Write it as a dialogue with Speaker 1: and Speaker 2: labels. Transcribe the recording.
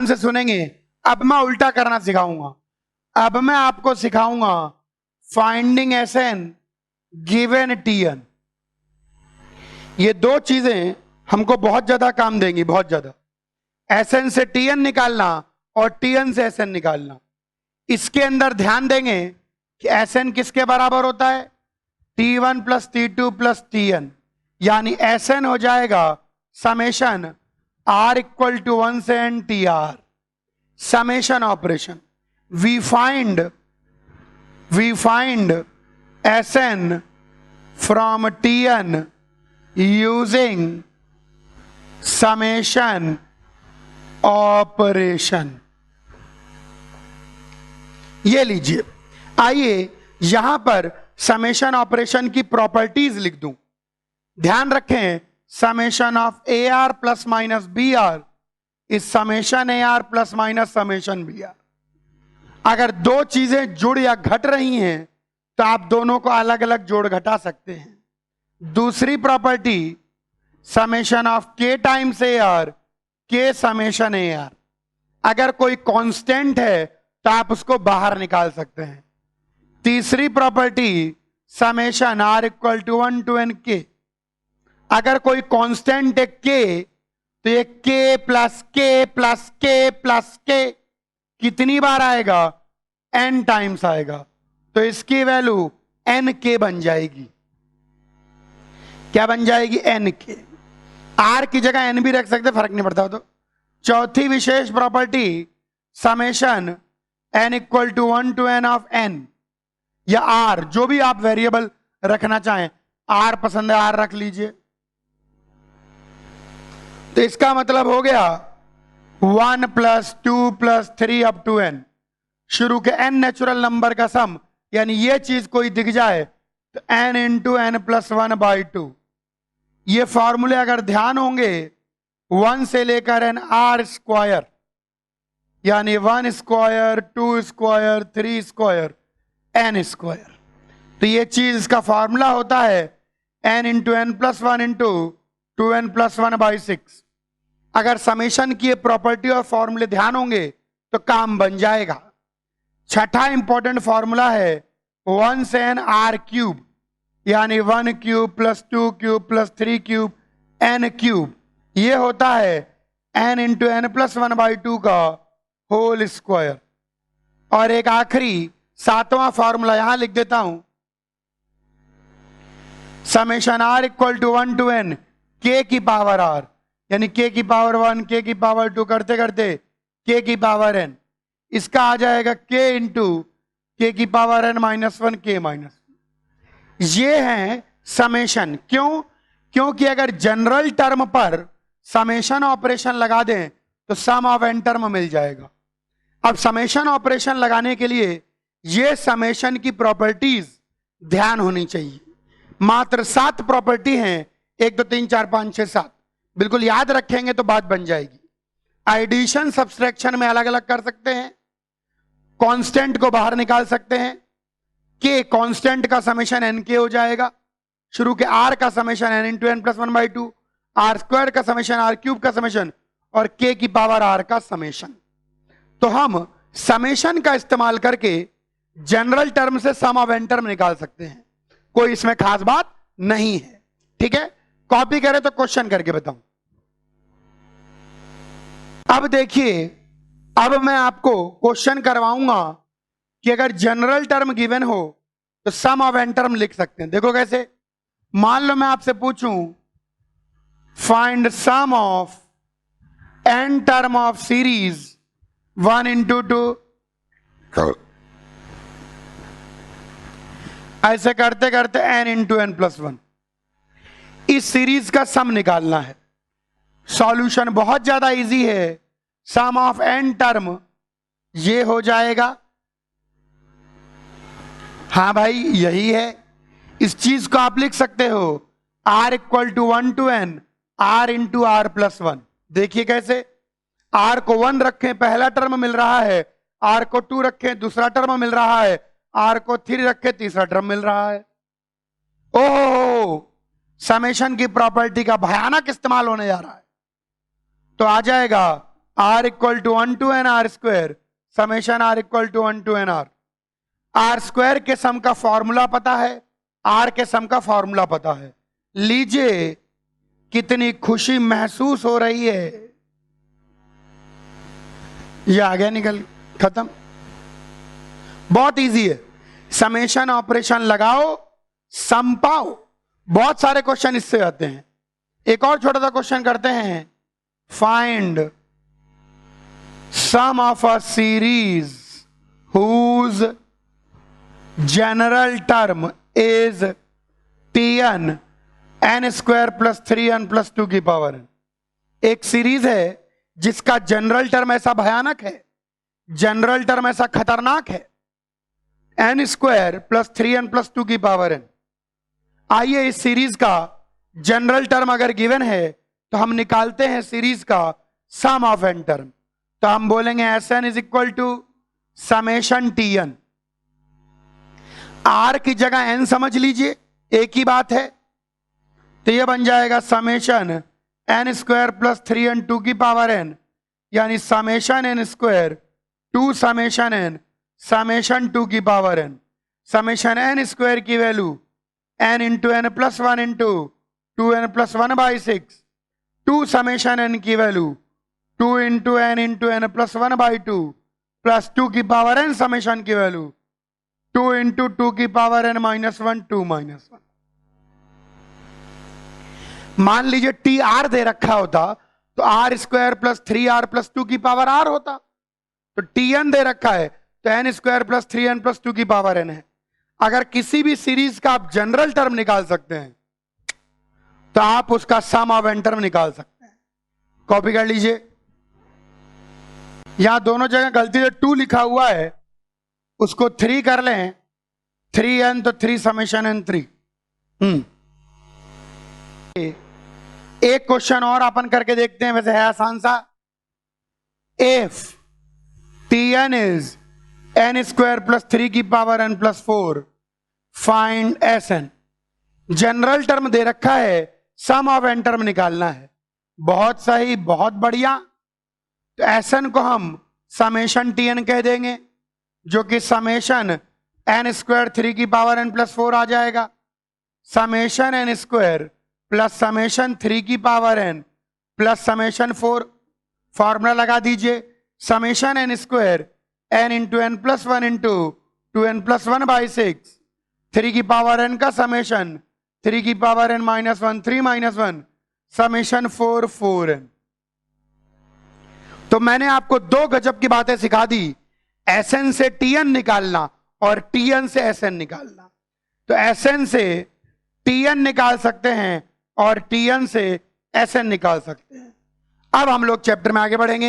Speaker 1: से सुनेंगे। अब मैं उल्टा करना सिखाऊंगा। अब मैं आपको सिखाऊंगा फाइंडिंग एसएन गिवन टीएन। ये दो चीजें हमको बहुत ज्यादा काम देंगी, बहुत ज्यादा। एसएन से टीएन निकालना और टीएन से एसएन निकालना। इसके अंदर ध्यान देंगे कि एसएन किसके बराबर होता है? T1 plus T2 plus Tn, यानी एसएन हो जाएगा समेशन R इक्वल टू 1 से n TR, summation operation. We find Sn from Tn using summation operation. ये लीजिए, आइए यहां पर समेशन ऑपरेशन की प्रॉपर्टीज लिख दूं। ध्यान रखें, summation of A R plus minus B R is summation A R plus minus summation B R. अगर दो चीजें जुड़ या घट रही हैं तो आप दोनों को अलग अलग जोड़ घटा सकते हैं। दूसरी प्रॉपर्टी, समेशन ऑफ के टाइम्स ए आर के समेशन ए आर। अगर कोई कांस्टेंट है तो आप उसको बाहर निकाल सकते हैं। तीसरी property, summation R equal to 1 to N के। अगर कोई कांस्टेंट है के, तो ये के प्लस के प्लस के प्लस के कितनी बार आएगा? n टाइम्स आएगा। तो इसकी वैल्यू n के बन जाएगी। क्या बन जाएगी? n के। r की जगह n भी रख सकते, फर्क नहीं पड़ता। तो चौथी विशेष property, summation n equal to 1 to n of n, या r, जो भी आप वेरिएबल रखना चाहें। r पसंद है, r रख लीजिए। तो इसका मतलब हो गया 1 plus 2 plus 3 up to n, शुरू के n नेचुरल नंबर का सम। यानी ये चीज कोई दिख जाए तो n into n plus 1 by 2। ये फॉर्मूले अगर ध्यान होंगे 1 से लेकर n r स्क्वायर, यानी 1 square 2 square 3 square n square. तो ये चीज इसका फॉर्मूला होता है n into n plus 1 into 2n plus 1 by 6। अगर समेशन की प्रॉपर्टी और फॉर्मूले ध्यान होंगे तो काम बन जाएगा। छठा इंपॉर्टेंट फॉर्मूला है 1 से n r क्यूब, यानी 1 cube plus 2 cube plus 3 cube n cube. ये होता है n into n plus 1 by 2 का होल स्क्वायर। और एक आखिरी सातवां फॉर्मूला यहां लिख देता हूं, summation r equal to 1 to n k की पावर r, यानी k की पावर 1 k की पावर 2 करते करते k की पावर n। इसका आ जाएगा k इंटू k की power n minus 1 k minus. ये है समेशन। क्यों? क्योंकि अगर जनरल टर्म पर समेशन ऑपरेशन लगा दें तो सम ऑफ एन टर्म मिल जाएगा। अब समेशन ऑपरेशन लगाने के लिए ये समेशन की प्रॉपर्टीज ध्यान होनी चाहिए। मात्र 7 प्रॉपर्टी हैं, 1 2 3 4 5 6 7। बिल्कुल याद रखेंगे तो बात बन जाएगी। एडिशन सब्सट्रैक्शन में अलग अलग कर सकते हैं, कांस्टेंट को बाहर निकाल सकते हैं। के कांस्टेंट का समेशन एन के हो जाएगा, शुरू के आर का summation N into N plus 1 by 2, R square का समेशन आर क्यूब का समेशन, और के की पावर आर का समेशन। तो हम समेशन का इस्तेमाल करके जनरल टर्म से सम ऑफ एन टर्म निकाल सकते हैं। कोई इसमें खास बात नहीं है। ठीक है, कॉपी करें तो क्वेश्चन करके बताऊं। अब देखिए, अब मैं आपको क्वेश्चन करवाऊंगा कि अगर जनरल टर्म गिवन हो तो सम ऑफ एन टर्म लिख सकते हैं। देखो कैसे। मान लो मैं आपसे पूछूं find sum of N term of series 1 into 2, ऐसे करते करते n इंटू n प्लस 1। इस सीरीज का सम निकालना है। सॉल्यूशन बहुत ज्यादा इजी है। सम ऑफ n टर्म ये हो जाएगा। हाँ भाई, यही है। इस चीज को आप लिख सकते हो r equal to 1 to n r into R plus 1। देखिए कैसे। r को 1 रखें, पहला टर्म मिल रहा है। r को 2 रखें, दूसरा टर्म मिल रहा है। r को 3 रखें, तीसरा टर्म मिल रहा है। ओह, समेशन की प्रॉपर्टी का भयानक इस्तेमाल होने जा रहा है। तो आ जाएगा r equal to 1 to N R square summation r equal to 1 to N R square के सम का फॉर्मूला पता है, r के सम का फॉर्मूला पता है। लीजिए कितनी खुशी महसूस हो रही है। ये आ गया निकल, खत्म। बहुत इजी है, समेशन ऑपरेशन लगाओ, सम पाओ। बहुत सारे क्वेश्चन इससे आते हैं। एक और छोटा सा क्वेश्चन करते हैं, find sum of a series whose general term is Tn n square plus 3n plus 2 की पावर n। एक सीरीज है जिसका जनरल टर्म ऐसा भयानक है, जनरल टर्म ऐसा खतरनाक है, n square plus 3n plus 2 की पावर n। आइए इस सीरीज का जनरल टर्म अगर गिवन है तो हम निकालते हैं सीरीज का सम ऑफ n टर्म। तो हम बोलेंगे Sn is equal to summation Tn। r की जगह n समझ लीजिए, एक ही बात है। तो यह बन जाएगा summation n square plus 3n 2 की पावर n, यानी summation n square two summation n summation 2 की power n। Summation n square की value n into N plus 1 into 2n plus 1 by 6, two summation n की value 2 into N plus 1 by 2 plus 2 की power n summation की value 2 into 2 की power n minus 1 2 minus 1। मान लीजिए T are they रखा होता तो are square plus 3r plus 2 की पावर r होता। तो टी एन दे रखा है तो N square plus 3n plus 2 की पावर n है। अगर किसी भी सीरीज का आप जनरल टर्म निकाल सकते हैं तो आप उसका सम ऑफ एन टर्म निकाल सकते हैं। कॉपी कर लीजिए, यहां दोनों जगह गलती से 2 लिखा हुआ है, उसको 3 कर लें, 3n तो 3 समेशन n 3। एक क्वेश्चन और अपन करके देखते हैं, वैसे है आसान सा। If Tn is n square plus 3 की power n plus 4 find Sn। General term दे रखा है, सम ऑफ n टर्म निकालना है। बहुत सही, बहुत बढ़िया। तो Sn को हम समेशन Tn कह देंगे, जो कि समेशन n स्क्वायर 3 की पावर n प्लस 4 आ जाएगा। Summation n square plus summation 3 की power n plus summation 4, formula लगा दीजिए। Summation n square n into N plus 1 into 2n plus 1 by 6, 3 की पावर n का समेशन 3 की power n minus 1 3 minus 1 summation 4 4n। तो मैंने आपको दो गजब की बातें सिखा दी, Sn से Tn निकालना और Tn से Sn निकालना। तो Sn से Tn निकाल सकते हैं और Tn से Sn निकाल सकते हैं। अब हम लोग चैप्टर में आगे बढ़ेंगे।